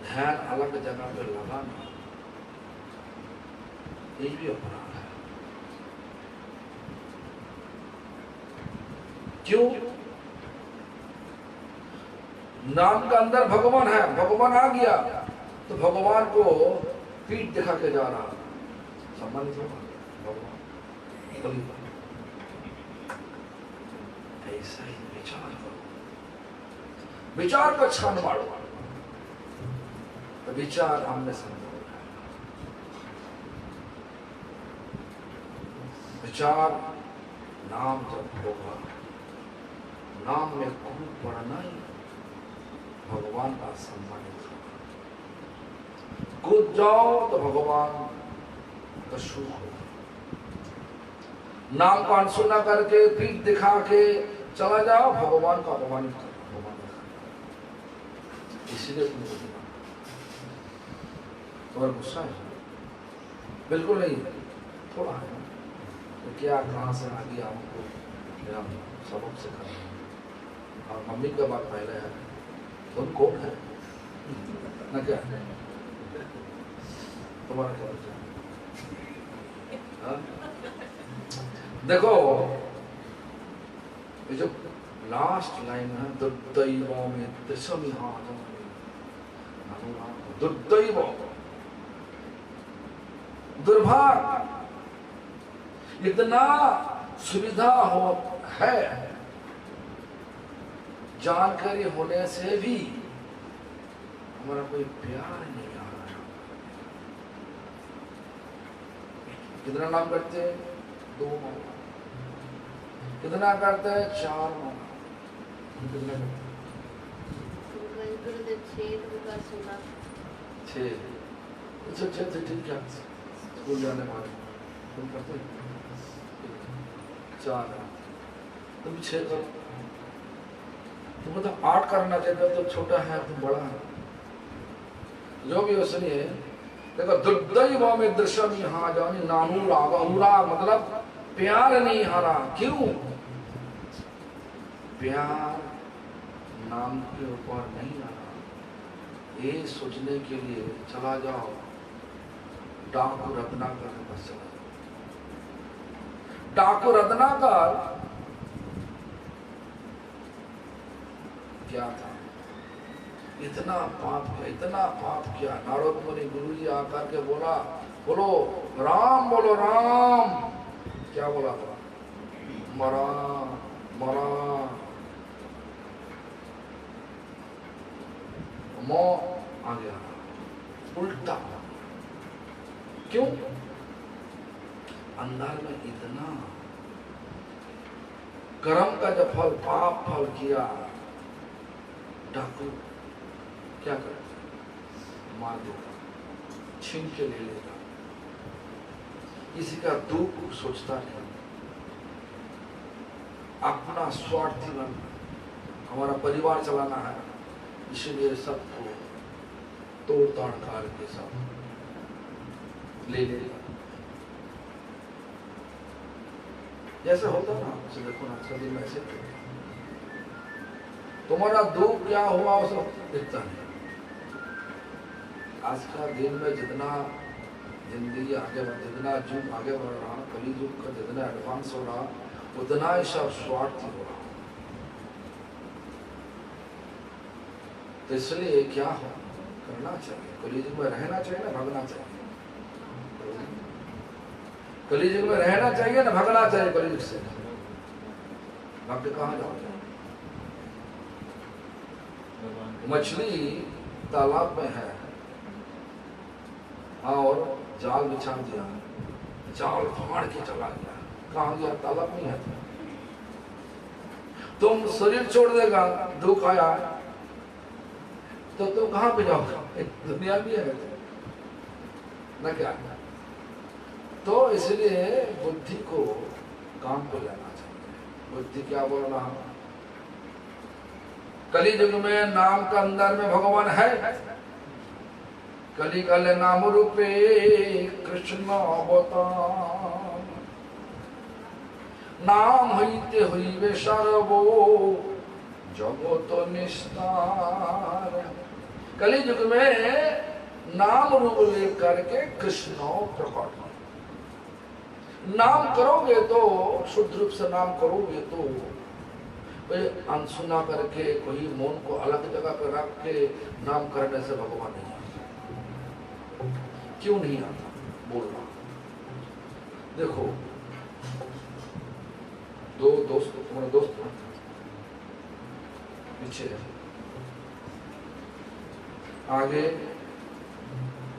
ध्यान अलग जगह पे लगाना, ये भी अपराध है। क्यों? नाम का अंदर भगवान है, भगवान आ गया तो भगवान को पीठ दिखा के जा रहा, सम्मानित होगा भगवान। ऐसा ही विचार करो, विचार को छान मारो, तो विचार हमने समझा। विचार नाम जब होगा, नाम में खूब पढ़ना ही भगवान का सम्मानित होगा। कूद जाओ तो भगवान का सुख हो। नाम को अनसुना करके पीठ दिखा के चला जाओ, भगवान का अपमानित करो, भगवान का। इसलिए तुम्हारा गुस्सा है? बिल्कुल नहीं, थोड़ा है तो क्या, कहाँ से आ गया हमको, मेरा सबक सिखा। और मम्मी का बात पहले है, तुम कौन है ना, क्या तुम्हारा क्या विचार? देखो ये जो लास्ट लाइन है, दुर्दैव में दुर्दैव, दुर्भाग्य, इतना सुविधा हो है, जानकारी होने से भी हमारा कोई प्यार नहीं आ रहा। कितना नाम करते हैं? 2 माला। कितना करते हैं? 4 माला। कितना करते हैं? 6। अच्छा ठीक है, स्कूल जाने वाले तुम करते 4, तुम 6 करो। तुम तो 8 करना चाहिए, तो छोटा है, तुम बड़ा है, जो भी हो। सुनिए, देखो, दुर्दैव में दृश्यम यहाँ जानी नानुराग, अनुराग मतलब प्यार नहीं हारा। क्यों? प्यार नाम के ऊपर नहीं आ रहा। ये सोचने के लिए चला जाओ डाकू रत्नाकर के पास, चला जाओ। डाकू रत्नाकर क्या था? इतना पाप किया। नारद मुनि गुरु जी आकर के बोला, बोलो राम, बोलो राम। क्या बोला था? मरा मरा, मो आ गया, उल्टा। क्यों? अंदर में इतना कर्म का जब फल, पाप फल किया, डाकू क्या करता? मार देता, छीन के ले लेता, किसी का दुख सोचता नहीं, अपना स्वार्थी बन, हमारा परिवार चलाना है, इसलिए सबको तोड़ ताड़ करके सब ले लेगा। जैसे होता ना, उसे देखो ना, सभी में ऐसे तुम्हारा दुख क्या हुआ वो सब दिखता नहीं। आज का दिन में जितना जिंदगी आगे बढ़, जितना युग आगे बढ़ रहा, कली युग का जितना एडवांस हो रहा, उतना ही सब स्वार्थी हो रहा। तो इसलिए क्या हो करना चाहिए? कली युग में रहना चाहिए ना भागना चाहिए? कली युग में रहना चाहिए ना भागना चाहिए? कली युग से भाग के कहाँ जाओगे? मछली तालाब में है और जाल बिछा दिया, जाल फाड़ के चला गया, कहाँ गया? तालाब में है। तुम शरीर छोड़ देगा, दुख आया तो तुम कहाँ पे जाओगे? दुनिया भी है ना, क्या? तो इसलिए बुद्धि को काम पे लेना चाहिए। बुद्धि क्या बोल रहा? कली युग में नाम का अंदर में भगवान है। कली कल नाम रूपे कृष्ण अवतार, नाम हईते हईवे सर्वो जगत निस्तार। कली युग में नाम रूप लेकर के कृष्ण प्रकट। नाम करोगे तो, शुद्ध रूप से नाम करोगे तो, अनसुना करके कोई मौन को अलग जगह पर रख के नाम करने से भगवान नहीं आता। क्यों नहीं आता? बोल रहा। देखो, 2 दोस्त, तुम्हारे दोस्त पीछे है, आगे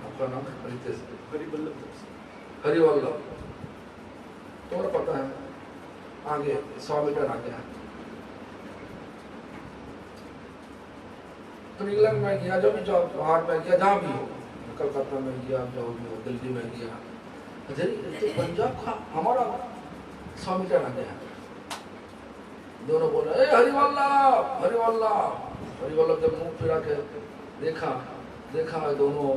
आपका नाम हरितेश, हरिवल्लभ, तुम्हारा पता है, आगे 100 मीटर आगे है। तुम इंग्लैंड में गया, जो भी जॉब बाहर में गया, जहाँ भी हो, कलकत्ता में गया, जो दिल्ली में गया, अरे तो पंजाब का हमारा 100 मीटर आ गया। दोनों बोले ए हरिवल्लभ हरिवल्लभ हरिवल्लभ। जब मुंह फिरा के देखा दोनों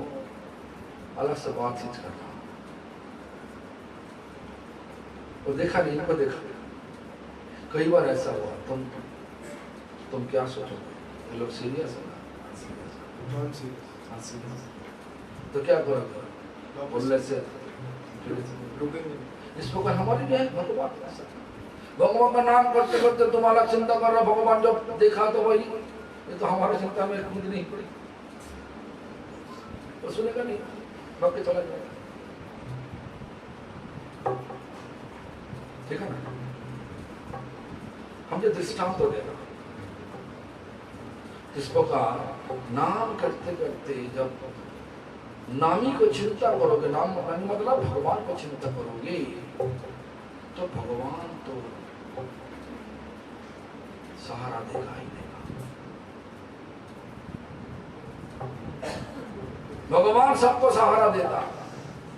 अलग से बातचीत कर रहा, और देखा नहीं, इनको देखा। कई बार ऐसा हुआ, तुम क्या सोचोगे, ये लोग सीरियस है ना? तो क्या करोगे बोलने से? इस प्रकार हमारी भी है भगवान का नाम करते करते तुम्हारा चिंता कर रहा, भगवान जब देखा तो वही, ये तो हमारी चिंता में खुद नहीं पड़ी, तो सुनेगा नहीं, बाकी चला जाएगा। ठीक है ना? हम जो दृष्टांत तो देना, इस प्रकार नाम करते करते जब नामी को चिंता करोगे, नाम मतलब भगवान को चिंता करोगे, तो भगवान तो सहारा देगा ही देगा। भगवान सबको सहारा देता,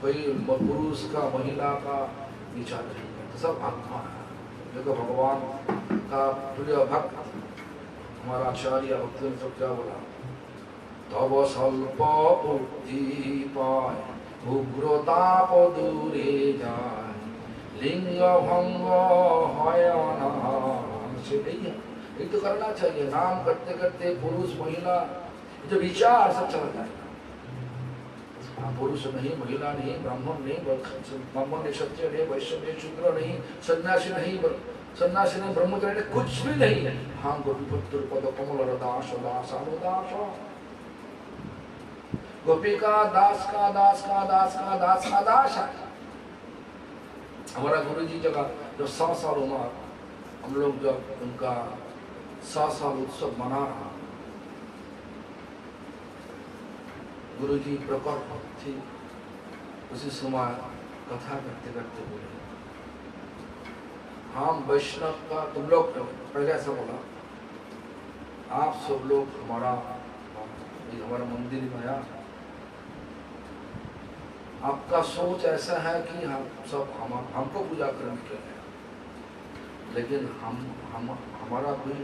कोई पुरुष का महिला का विचार नहीं करता, सब आत्मा है। देखो भगवान का प्रिय भक्त हमारा आचार्य भक्ति ने तो क्या बोला, तब स्वल्प बुद्धि पाय उग्रताप दूरे जाय, लिंग भंग है अनाश। एक तो करना चाहिए, नाम करते करते पुरुष महिला जो विचार सब चला जाएगा। पुरुष नहीं, महिला नहीं, ब्राह्मण नहीं, ब्राह्मण नहीं, क्षत्रिय नहीं, वैश्य नहीं, शूद्र नहीं, सन्यासी नहीं, ब्रह्मचारी नहीं, कुछ भी नहीं। हाँ गोपीपुत्र पद कमल दास दास दास, गोपी का दास का दास का दास का दास का दास है। हमारा गुरु जी जगह जब 100 साल उम्र, हम लोग जब उनका 100 साल उत्सव मना रहा, गुरु जी प्रकट थी, उसी समय कथा करते करते बोले, हम वैष्णव का, तुम लोग पहले ऐसा बोला, आप सब लोग हमारा मंदिर में आया, आपका सोच ऐसा है कि हम सब हमको पूजा करने के लिए, लेकिन हमारा कोई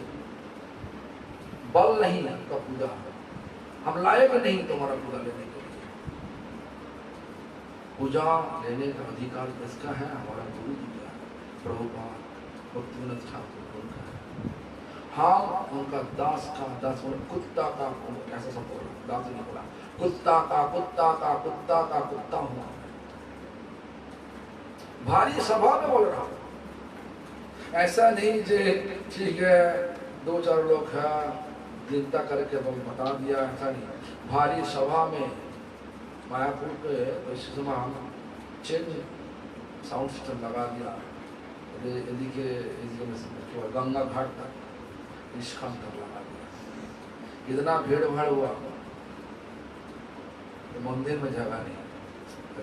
बल नहीं है आपका पूजा, हम लायक नहीं तुम्हारा पूजा लेने के लिए। पूजा लेने का अधिकार किसका है? हमारा गुरु जी का, प्रभुपाद भक्तिविनोद ठाकुर उनका है। हम उनका दास का दास, कुत्ता का, ऐसा सब बोला, दास नहीं बोला, कुत्ता का कुत्ता का कुत्ता का कुत्ता हुआ। भारी सभा में बोल रहा, ऐसा नहीं जे ठीक है 2-4 लोग है चिंता करके बता दिया, ऐसा नहीं। भारी सभा में मायापुर के इस समय चेन साउंड सिस्टम लगा दिया, गंगा घाट तक निष्काम तक लगा दिया। इतना भीड़ भाड़ हुआ तो मंदिर में जगह नहीं,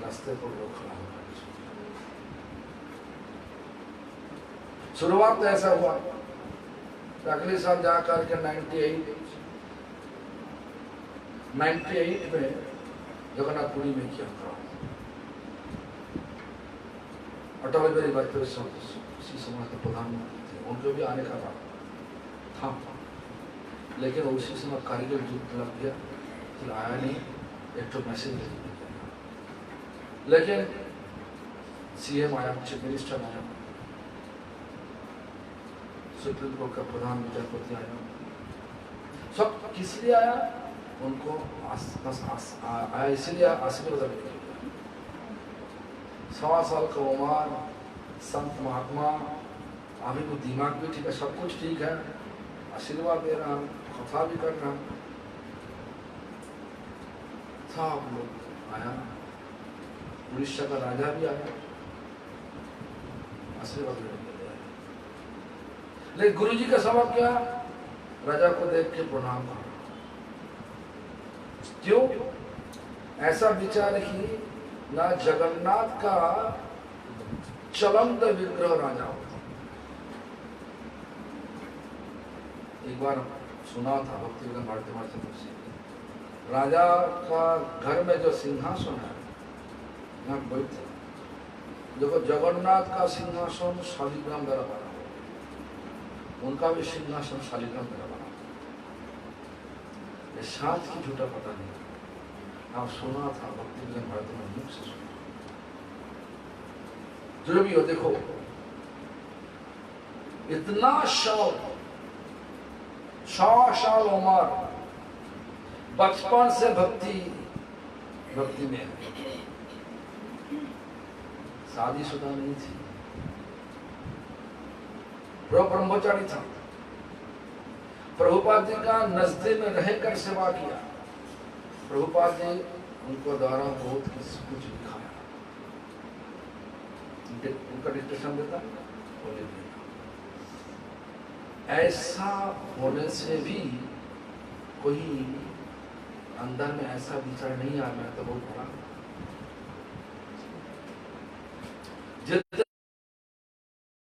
रास्ते पर लोग खड़ा हुआ। शुरुआत तो ऐसा हुआ, अगले साल जाकर के 98 में जगन्नाथपुरी में किया था। अटल बिहारी वाजपेयी उसी समाज के प्रधानमंत्री थे, उनको भी आने का था, लेकिन उसी समय कारीगर युद्ध लग गया, फिर आया नहीं। एक तो मैसेज दे दिया, लेकिन सीएम आया, चीफ मिनिस्टर आया, सुप्रीम कोर्ट का प्रधान विचारपति आया, सब किस लिए आया? उनको आया इसलिए आशीर्वाद देने के लिए। 100 साल का उम्र, संत महात्मा, अभी तो दिमाग भी ठीक है, सब कुछ ठीक है, आशीर्वाद दे रहा, कथा भी कर रहा, सब लोग आया, उड़ीसा का राजा भी आया आशीर्वाद लेने के लिए। लेकिन गुरु जी का स्वभाव क्या? राजा को देख के प्रणाम करो। क्यों? ऐसा विचार कि ना जगन्नाथ का चलंत विग्रह राजा होता। एक बार सुना था भक्ति भारती से, राजा का घर में जो सिंहासन है यहाँ बैठते, देखो जगन्नाथ का सिंहासन शालिग्राम द्वारा बना, उनका भी सिंहासन शालिग्राम द्वारा बना। ये साथ की झूठा पता नहीं, आप सुना था भक्ति विजन भारत में मुख से सुना। जो भी हो देखो, इतना साल उम्र, बचपन से भक्ति में है, शादीशुदा नहीं थी, ब्रह्मचारी था। प्रभुपाद जी का नजदीक में रहकर सेवा किया। प्रभुपाद जी उनको द्वारा बहुत कुछ दिखाया, उनका डिस्कशन देता, बोले देता। ऐसा होने से भी कोई अंदर में ऐसा विचार नहीं आ, मैं तो बहुत बड़ा,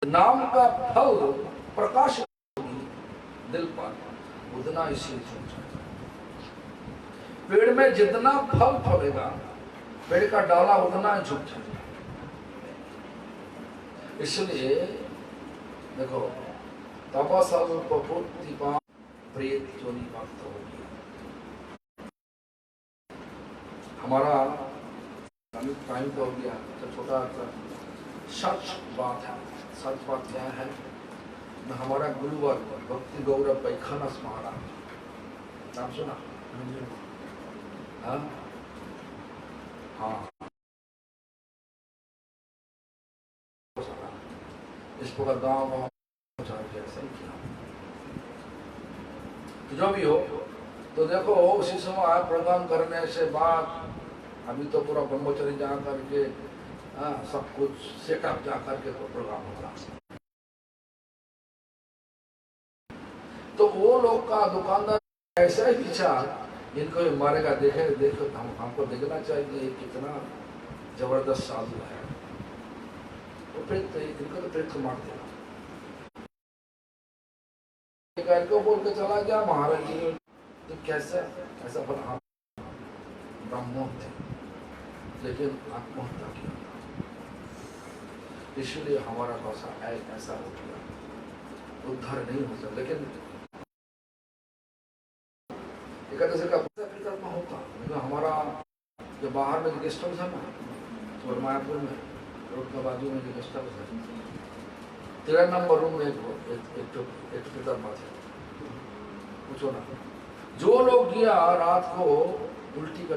नाम का फल प्रकाश दिल पर, उतना इसी सोच। पेड़ में जितना फल फलेगा, पेड़ का डाला उतना झुक जाएगा। इसलिए देखो, तपस्या प्रेत जो निवाक्त हो गया। हमारा टाइम तो हो गया, तो छोटा सा सच बात है। सच बात क्या है, हमारा गुरुवर भक्ति गौरव पैखानस महाराज, नाम सुना? हाँ हाँ, इस प्रकार गाँव ऐसा ही किया। तो जो भी हो, तो देखो उसी समय प्रोग्राम करने से बाद, अभी तो पूरा ब्रह्मचर्य जा करके सब कुछ सेटअप जा करके तो प्रोग्राम होगा। तो वो लोग का दुकानदार ऐसा ही विचार, इनको मारेगा, देखे देखो, हमको देखना चाहिए कितना जबरदस्त साधु है, तो प्रेत इनको तो प्रेत को मार देगा। को बोल के चला गया महाराज जी, तो कैसे ऐसा बना, ब्रह्म थे लेकिन आत्महत्या किया। इसलिए हमारा भाषा ऐसा हो गया, उद्धार नहीं हो सकता। लेकिन एकादशी का परिकल्पना होता, लेकिन हमारा जो बाहर में गेस्ट हाउस है ना, तो मायापुर में रोड के बाजू में जो गेस्ट हाउस है, 13 नंबर रूम में एक परिकल्पना थे। पूछो ना, जो लोग गया रात को उल्टी कर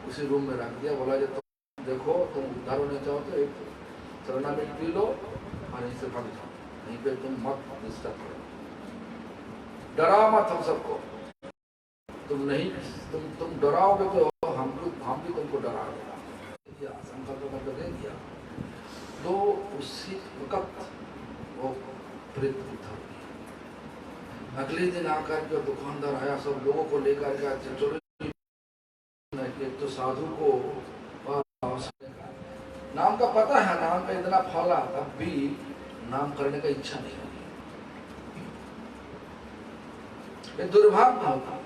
उसी रूम में रख दिया, बोला जो तुम देखो, तुम उद्धार होने चाहो तो एक चरणामृत पी लो और यहीं से भाग जाओ, यहीं पे तुम मत डिस्टर्ब करो, डरा मत हम सबको। तुम नहीं, तुम डराओगे तो हम भी तुमको डरा देगा। संकल्प करके दे दिया, तो उसी वक्त वो प्रेत उद्धार किया। अगले दिन आकर के दुकानदार आया, सब लोगों को लेकर के, चलो एक तो साधु को नाम का पता है, नाम का इतना फला, तब भी नाम करने का इच्छा नहीं होगी। ये दुर्भाग्य होगा,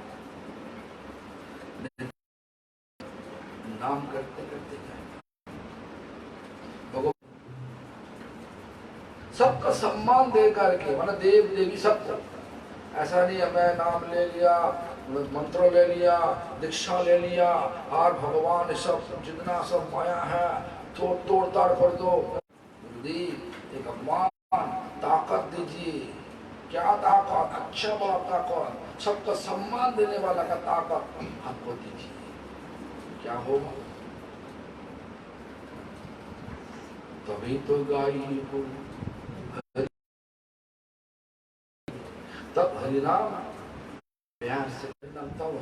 नाम करते करते जाएगा। सबका सम्मान दे करके, माना देव देवी सबको, ऐसा नहीं है मैं नाम ले लिया, मंत्र ले लिया, दीक्षा ले लिया, और भगवान सब जितना सब माया है तोड़ ताड़ कर दो। एक अपमान, ताकत दीजिए। क्या ताकत? अच्छा बड़ा ताकत, सबका सम्मान देने वाला का ताकत हमको दीजिए। क्या होगा? तभी तो गाई को तब हरिनाम प्यार से तब